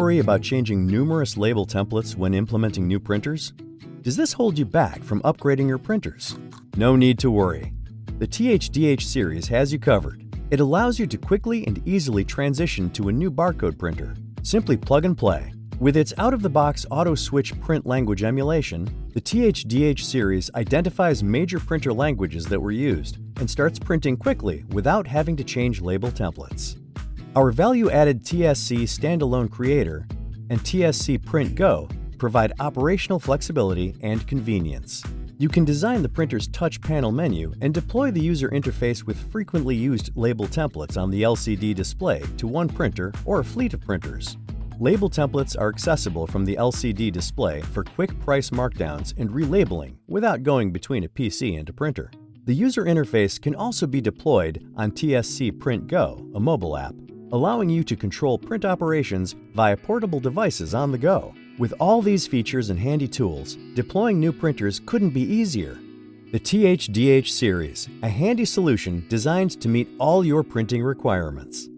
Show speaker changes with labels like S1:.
S1: worry about changing numerous label templates when implementing new printers? Does this hold you back from upgrading your printers? No need to worry. The THDH series has you covered. It allows you to quickly and easily transition to a new barcode printer. Simply plug and play. With its out-of-the-box auto-switch print language emulation, the THDH series identifies major printer languages that were used and starts printing quickly without having to change label templates. Our value-added TSC standalone creator and TSC Print Go provide operational flexibility and convenience. You can design the printer's touch panel menu and deploy the user interface with frequently used label templates on the LCD display to one printer or a fleet of printers. Label templates are accessible from the LCD display for quick price markdowns and relabeling without going between a PC and a printer. The user interface can also be deployed on TSC Print Go, a mobile app, allowing you to control print operations via portable devices on the go. With all these features and handy tools, deploying new printers couldn't be easier. The THDH series, a handy solution designed to meet all your printing requirements.